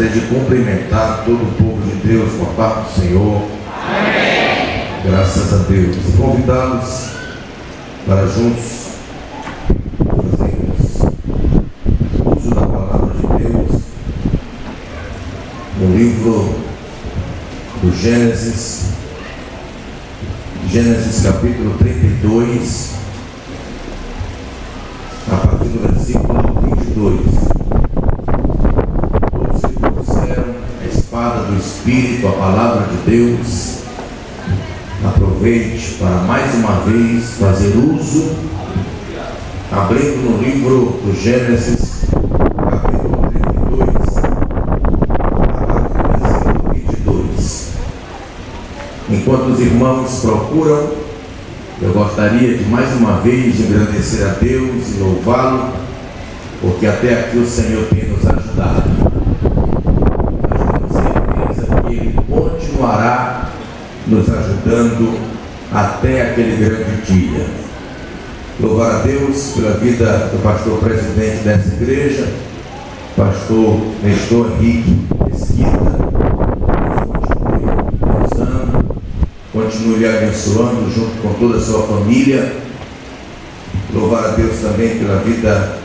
gostaria de cumprimentar todo o povo de Deus com a paz do Senhor. Amém. Graças a Deus. Convidá-los para juntos fazermos uso da palavra de Deus no livro do Gênesis capítulo 32, a partir do versículo 22. Todos que trouxeram a espada do Espírito, a palavra de Deus, aproveite para mais uma vez fazer uso, abrindo no livro do Gênesis, capítulo 32, a partir do versículo 22. Enquanto os irmãos procuram, eu gostaria de mais uma vez engrandecer a Deus e louvá-lo, porque até aqui o Senhor tem nos ajudado. Nós temos certeza que Ele continuará nos ajudando até aquele grande dia. Louvar a Deus pela vida do pastor presidente dessa igreja, pastor Nestor Henrique Mesquita. Continue lhe abençoando junto com toda a sua família. Louvar a Deus também pela vida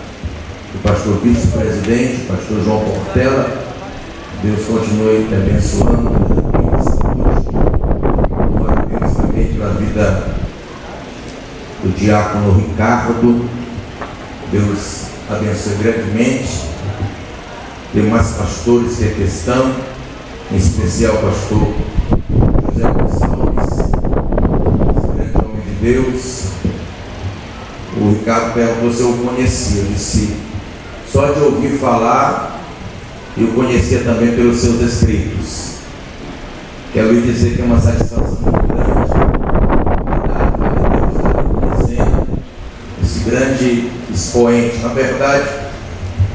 do pastor vice-presidente, pastor João Portela. Deus continue lhe abençoando. Louvar a Deus também pela vida do diácono Ricardo. Deus abençoe grandemente. Demais pastores que aqui estão, em especial o pastor José Gonçalves, esse grande homem de Deus. O Ricardo perguntou se eu o conhecia. Eu disse, só de ouvir falar, eu conhecia também pelos seus escritos. Quero lhe dizer que é uma satisfação muito grande Deus estar conhecendo esse grande expoente, na verdade,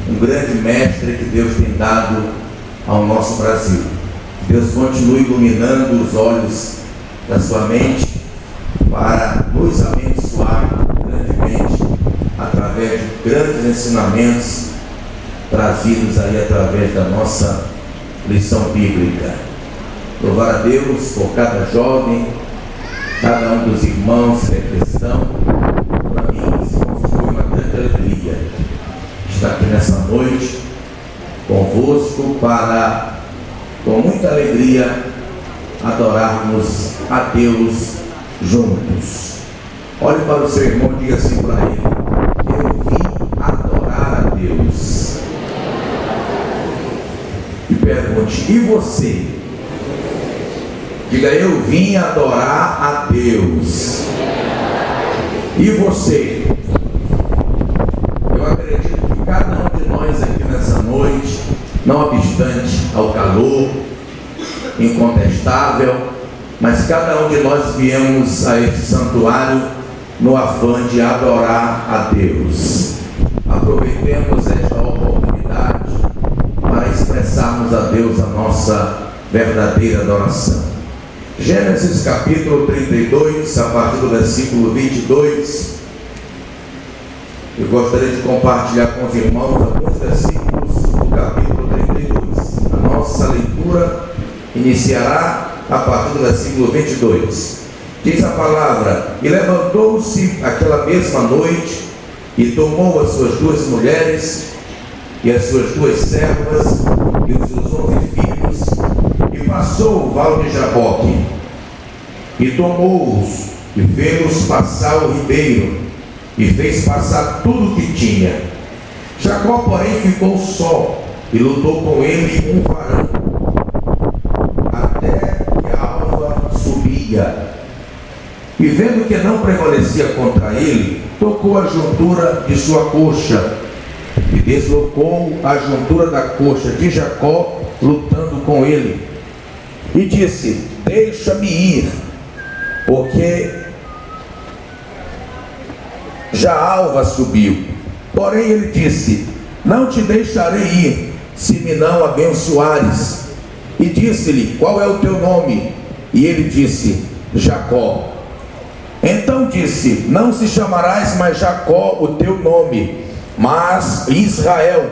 um grande mestre que Deus tem dado ao nosso Brasil. Deus continue iluminando os olhos da sua mente para nos abençoar grandemente através de grandes ensinamentos trazidos aí através da nossa lição bíblica. Louvar a Deus por cada jovem, cada um dos irmãos que aqui estão. Para mim, isso foi uma grande alegria estar aqui nessa noite convosco para, com muita alegria, adorarmos a Deus juntos. Olhe para o seu irmão e diga assim para ele: eu vim adorar a Deus. E pergunte: e você? Diga: eu vim adorar a Deus. E você? Eu acredito que cada um de nós aqui nessa noite, não obstante ao calor incontestável, mas cada um de nós viemos a este santuário no afã de adorar a Deus. Aproveitemos esta oportunidade para expressarmos a Deus a nossa verdadeira adoração. Gênesis capítulo 32, a partir do versículo 22. Eu gostaria de compartilhar com os irmãos alguns versículos do capítulo 32. A nossa leitura iniciará a partir do versículo 22. Diz a palavra: e levantou-se aquela mesma noite e tomou as suas 2 mulheres e as suas 2 servas e os seus 11 filhos e passou o vale de Jaboque e tomou-os e fez-os passar o ribeiro e fez passar tudo o que tinha. Jacó, porém, ficou só e lutou com ele um varão até que a alva subia. E vendo que não prevalecia contra ele, tocou a juntura de sua coxa e deslocou a juntura da coxa de Jacó, lutando com ele. E disse: deixa-me ir, porque já a alva subiu. Porém ele disse: não te deixarei ir, se me não abençoares. E disse-lhe: qual é o teu nome? E ele disse: Jacó. Então disse: não se chamarás mais Jacó o teu nome, mas Israel,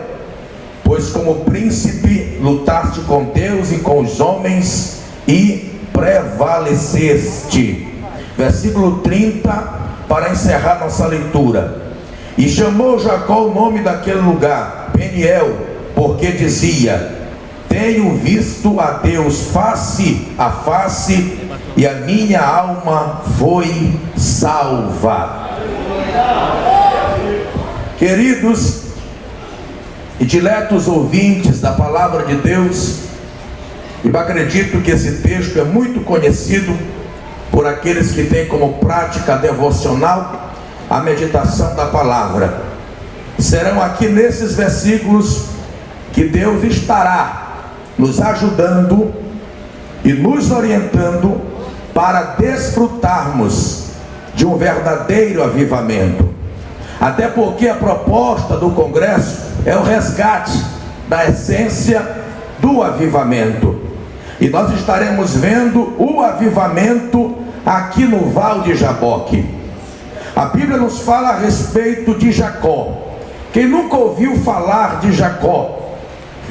pois como príncipe lutaste com Deus e com os homens e prevaleceste. Versículo 30, para encerrar nossa leitura. E chamou Jacó o nome daquele lugar, Peniel, porque dizia: tenho visto a Deus face a face, e a minha alma foi salva. Queridos e diletos ouvintes da palavra de Deus, eu acredito que esse texto é muito conhecido por aqueles que têm como prática devocional a meditação da palavra. Serão aqui nesses versículos que Deus estará nos ajudando e nos orientando para desfrutarmos de um verdadeiro avivamento. Até porque a proposta do congresso é o resgate da essência do avivamento. E nós estaremos vendo o avivamento aqui no Val de Jaboque. A Bíblia nos fala a respeito de Jacó. Quem nunca ouviu falar de Jacó?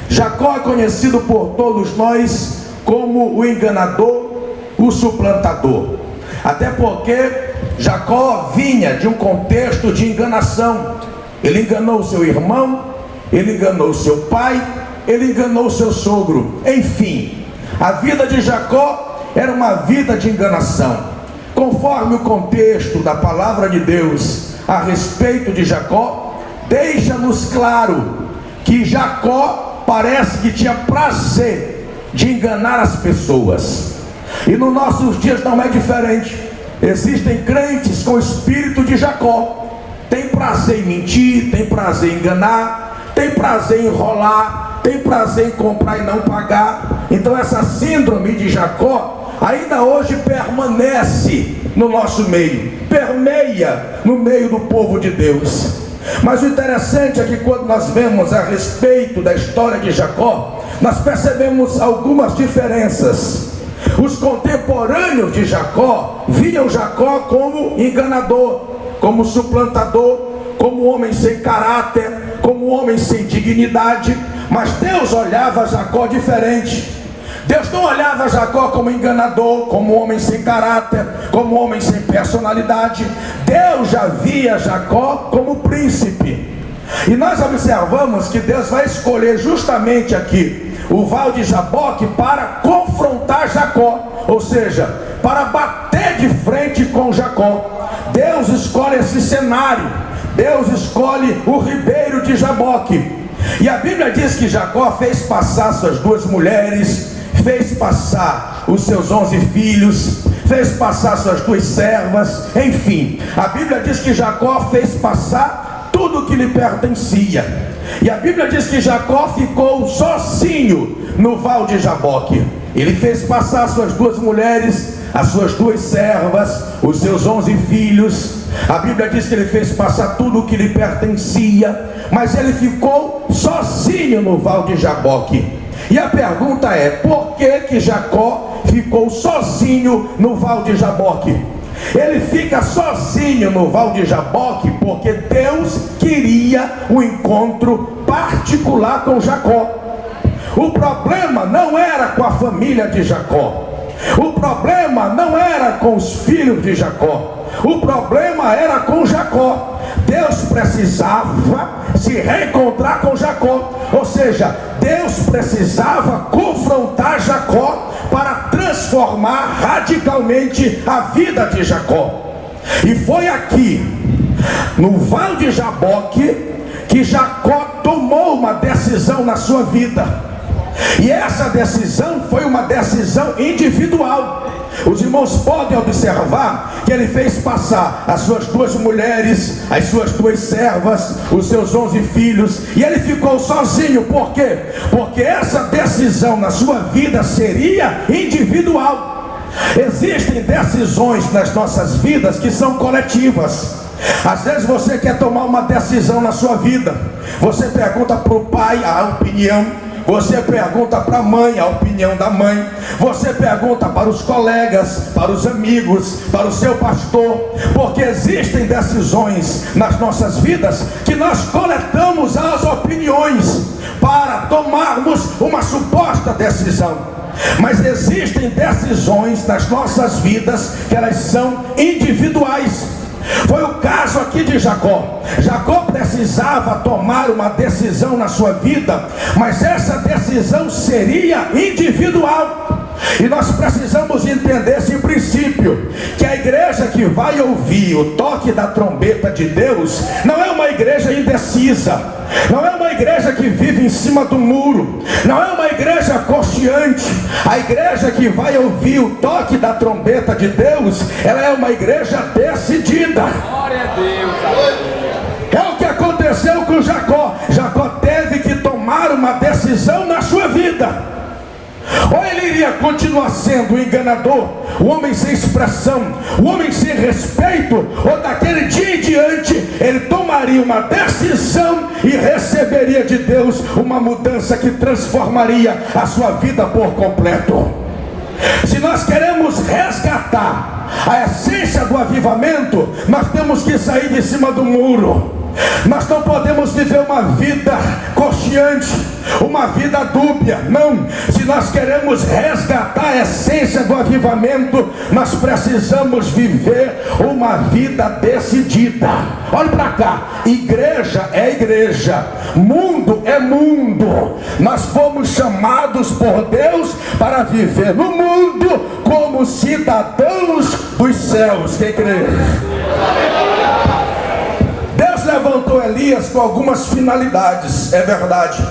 Jacó é conhecido por todos nós como o enganador, o suplantador. Até porque Jacó vinha de um contexto de enganação. Ele enganou seu irmão, ele enganou seu pai, ele enganou seu sogro. Enfim, a vida de Jacó era uma vida de enganação. Conforme o contexto da palavra de Deus a respeito de Jacó, deixa-nos claro que Jacó parece que tinha prazer de enganar as pessoas. E nos nossos dias não é diferente. Existem crentes com o espírito de Jacó. Tem prazer em mentir, tem prazer em enganar, tem prazer em enrolar, tem prazer em comprar e não pagar. Então essa síndrome de Jacó ainda hoje permanece no nosso meio, permeia no meio do povo de Deus. Mas o interessante é que quando nós vemos a respeito da história de Jacó, nós percebemos algumas diferenças. Os contemporâneos de Jacó viam Jacó como enganador, como suplantador, como homem sem caráter, como homem sem dignidade. Mas Deus olhava Jacó diferente. Deus não olhava Jacó como enganador, como homem sem caráter, como homem sem personalidade. Deus já via Jacó como príncipe. E nós observamos que Deus vai escolher justamente aqui o Val de Jaboque para confrontar Jacó, ou seja, para bater de frente com Jacó. Deus escolhe esse cenário. Deus escolhe o ribeiro de Jaboque. E a Bíblia diz que Jacó fez passar suas duas mulheres, fez passar os seus 11 filhos, fez passar suas duas servas, enfim, a Bíblia diz que Jacó fez passar tudo que lhe pertencia. E a Bíblia diz que Jacó ficou sozinho no Val de Jaboque. Ele fez passar suas duas mulheres, as suas duas servas, os seus 11 filhos. A Bíblia diz que ele fez passar tudo o que lhe pertencia, mas ele ficou sozinho no Val de Jaboque. E a pergunta é: por que Jacó ficou sozinho no Val de Jaboque? Ele fica sozinho no Val de Jaboque porque Deus queria um encontro particular com Jacó. O problema não era com a família de Jacó. O problema não era com os filhos de Jacó. O problema era com Jacó. Deus precisava se reencontrar com Jacó. Ou seja, Deus precisava confrontar Jacó para transformar radicalmente a vida de Jacó. E foi aqui, no Val de Jaboque, que Jacó tomou uma decisão na sua vida. E essa decisão foi uma decisão individual. Os irmãos podem observar que ele fez passar as suas duas mulheres, as suas duas servas, os seus 11 filhos, e ele ficou sozinho. Por quê? Porque essa decisão na sua vida seria individual. Existem decisões nas nossas vidas que são coletivas. Às vezes você quer tomar uma decisão na sua vida, você pergunta para o pai a opinião, Você pergunta para a mãe a opinião da mãe. Você pergunta para os colegas, para os amigos, para o seu pastor. Porque existem decisões nas nossas vidas que nós coletamos as opiniões para tomarmos uma suposta decisão. Mas existem decisões nas nossas vidas que elas são individuais. Foi o caso aqui de Jacó. Jacó precisava tomar uma decisão na sua vida, mas essa decisão seria individual. E nós precisamos entender esse princípio, que a igreja que vai ouvir o toque da trombeta de Deus não é uma igreja indecisa, não é uma igreja que vive em cima do muro, não é uma igreja cocheante. A igreja que vai ouvir o toque da trombeta de Deus, ela é uma igreja decidida. Glória a Deus. É o que aconteceu com Jacó. Jacó teve que tomar uma decisão na sua vida. Ou ele iria continuar sendo o enganador, o homem sem expressão, o homem sem respeito, ou daquele dia em diante ele tomaria uma decisão e receberia de Deus uma mudança que transformaria a sua vida por completo. Se nós queremos resgatar a essência do avivamento, nós temos que sair de cima do muro. Nós não podemos viver uma vida cocheante, uma vida dúbia. Não, se nós queremos resgatar a essência do avivamento, nós precisamos viver uma vida decidida. Olha para cá, igreja é igreja, mundo é mundo. Nós fomos chamados por Deus para viver no mundo como cidadãos dos céus. Quem crê? Deus levantou Elias com algumas finalidades, é verdade.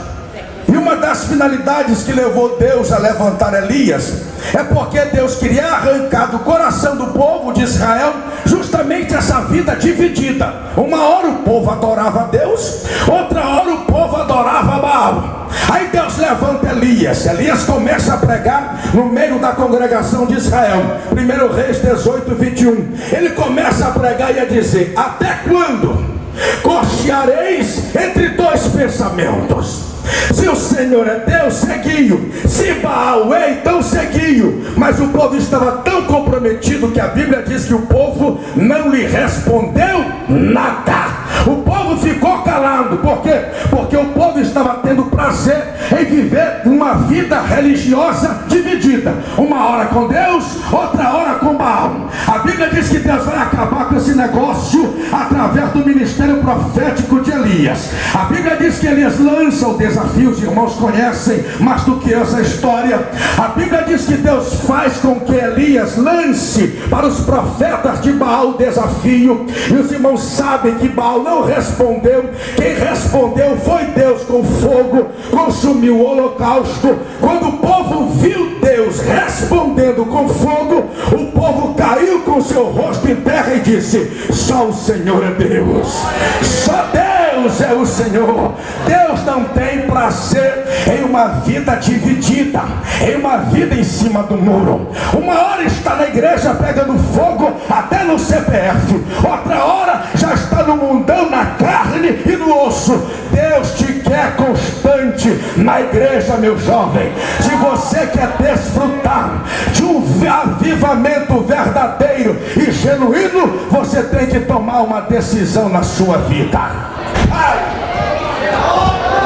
E uma das finalidades que levou Deus a levantar Elias é porque Deus queria arrancar do coração do povo de Israel justamente essa vida dividida. Uma hora o povo adorava a Deus, outra hora o povo adorava Baal. Aí Deus levanta Elias. Elias começa a pregar no meio da congregação de Israel. 1 Reis 18, 21. Ele começa a pregar e a dizer: até quando cocheareis entre dois pensamentos? Se o Senhor é Deus, seguiu. Se Baal é, então seguiu. Mas o povo estava tão comprometido que a Bíblia diz que o povo não lhe respondeu nada. O povo ficou calado. Por quê? Porque o povo estava tendo prazer em viver uma vida religiosa dividida. Uma hora com Deus, outra hora com Baal. A Bíblia diz que Deus vai acabar com esse negócio através do ministério profético de Elias. A Bíblia diz que Elias lança o desafio. Os irmãos conhecem mais do que essa história. A Bíblia diz que Deus faz com que Elias lance para os profetas de Baal o desafio. E os irmãos sabem que Baal não respondeu. Quem respondeu foi Deus com fogo, consumiu o holocausto. Quando o povo viu Deus respondendo com fogo, o povo caiu com seu rosto em terra e disse: só o Senhor é Deus, só Deus é o Senhor. Deus não tem prazer em uma vida dividida, em uma vida em cima do muro. Uma hora está na igreja pegando fogo até no CPF, outra hora já está no mundão, na carne e no osso. Deus te quer constante na igreja, meu jovem. Se você quer desfrutar de um avivamento verdadeiro e genuíno, você tem que tomar uma decisão na sua vida.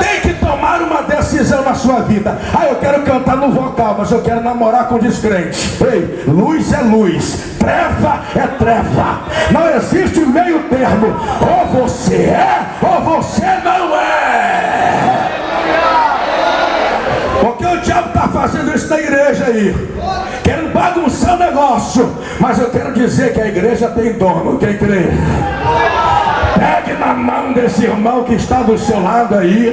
Tem que tomar uma decisão na sua vida. Eu quero cantar no vocal, mas eu quero namorar com descrente. Ei, luz é luz, treva é treva. Não existe meio termo. Ou você é, ou você não é. Porque o diabo está fazendo isso na igreja aí, querendo bagunçar o negócio. Mas eu quero dizer que a igreja tem dono. Quem crê? Pegue na mão desse irmão que está do seu lado aí,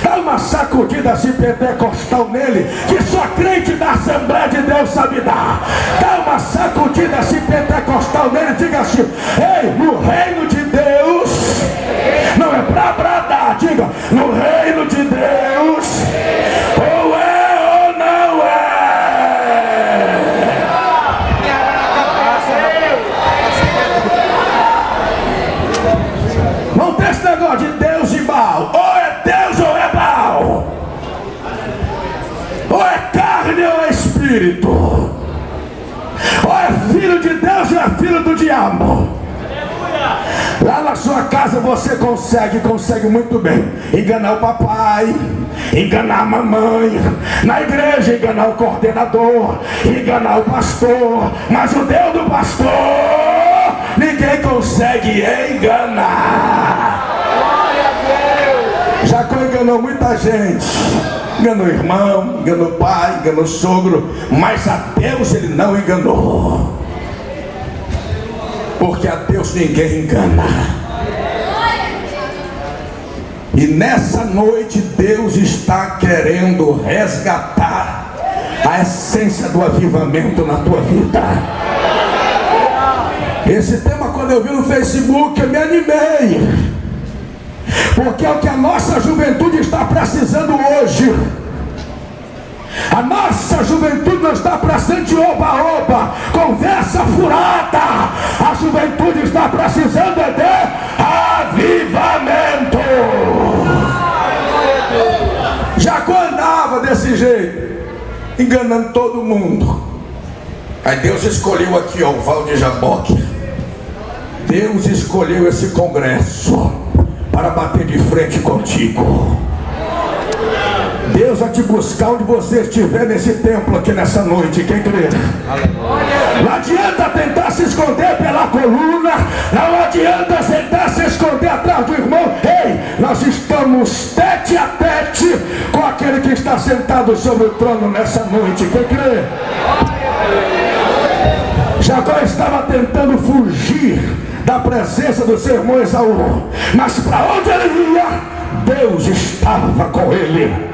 dá uma sacudida assim pentecostal nele, que só crente da Assembleia de Deus sabe dar. Dá uma sacudida assim pentecostal nele, diga assim: ei, no reino de Deus não é pra bradar, diga: no reino de Deus ou é ou não é. Não tem esse negócio de Deus e Baal, ou é Deus ou é Baal. espírito. Ou é filho de Deus ou é filho do diabo. Lá na sua casa você consegue muito bem enganar o papai, enganar a mamãe, na igreja enganar o coordenador, enganar o pastor, mas o Deus do pastor ninguém consegue enganar. Jacó enganou muita gente, enganou o irmão, enganou o pai, enganou o sogro, mas a Deus ele não enganou. Porque a Deus ninguém engana. E nessa noite Deus está querendo resgatar a essência do avivamento na tua vida. Esse tema, quando eu vi no Facebook, eu me animei, porque é o que a nossa juventude está precisando hoje. A nossa juventude não está precisando de oba-oba, conversa furada. A juventude está precisando de avivamento. Jacó andava desse jeito, enganando todo mundo. Aí Deus escolheu aqui, ó, o Val de Jaboque. Deus escolheu esse congresso para bater de frente contigo. Deus vai te buscar onde você estiver nesse templo aqui nessa noite, quem crê? Não adianta tentar se esconder pela coluna, não adianta tentar se esconder atrás do irmão. Ei, nós estamos tete a tete com aquele que está sentado sobre o trono nessa noite, quem crê? Jacó estava tentando fugir da presença do seu irmão Esaú, mas para onde ele ia, Deus estava com ele.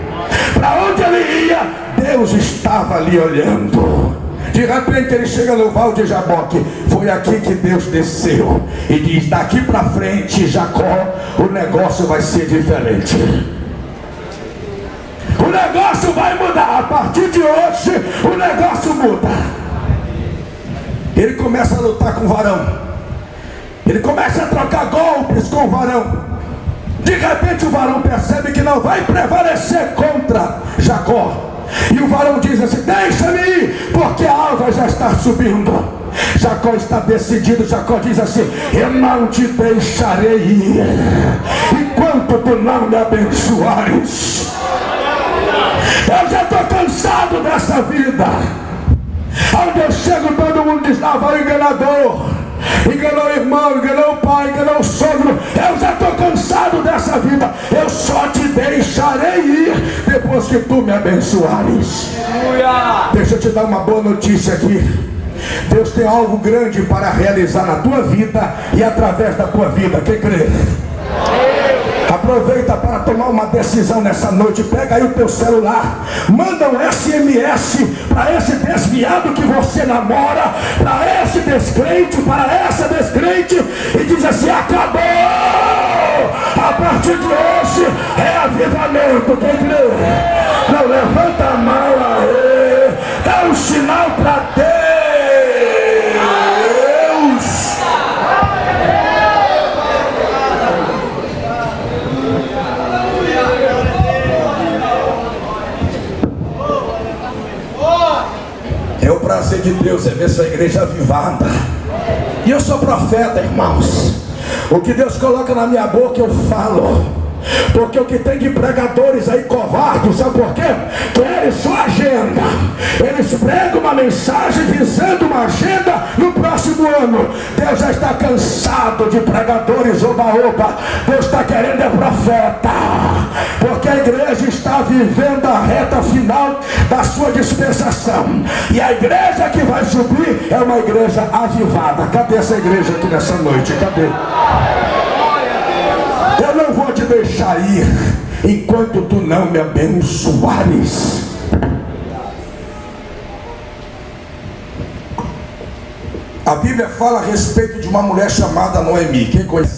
Para onde ele ia, Deus estava ali olhando. De repente ele chega no Val de Jaboque. Foi aqui que Deus desceu e diz: daqui para frente, Jacó, o negócio vai ser diferente. O negócio vai mudar. A partir de hoje o negócio muda. Ele começa a lutar com o varão, ele começa a trocar golpes com o varão. De repente o varão percebe que não vai prevalecer contra Jacó. E o varão diz assim: deixa-me ir, porque a alva já está subindo. Jacó está decidido. Jacó diz assim: eu não te deixarei ir enquanto tu não me abençoares. Eu já estou cansado dessa vida, onde eu chego todo mundo diz: lá vai o enganador, enganou o irmão, enganou o pai, enganou o sogro. Eu já estou cansado dessa vida. Eu só te deixarei ir depois que tu me abençoares. Deixa eu te dar uma boa notícia aqui. Deus tem algo grande para realizar na tua vida e através da tua vida. Quem crê? Aproveita para tomar uma decisão nessa noite. Pega aí o teu celular, manda um SMS para esse desviado que você namora, para esse descrente, para essa descrente, e diz assim: acabou! A partir de hoje é avivamento. Quem crê? Não, levanta a mão aí, dá um sinal para Deus. É o prazer de Deus, é ver essa igreja avivada. E eu sou profeta, irmãos. O que Deus coloca na minha boca eu falo. Porque o que tem de pregadores aí covardes, sabe por quê? Querem sua agenda. Eles pregam uma mensagem visando uma agenda no próximo ano. Deus já está cansado de pregadores oba-oba. Deus está querendo é profeta. Porque a igreja está vivendo a reta final da sua dispensação. E a igreja que vai subir é uma igreja avivada. Cadê essa igreja aqui nessa noite? Cadê? Eu não vou te deixar ir enquanto tu não me abençoares. A Bíblia fala a respeito de uma mulher chamada Noemi. Quem conhece?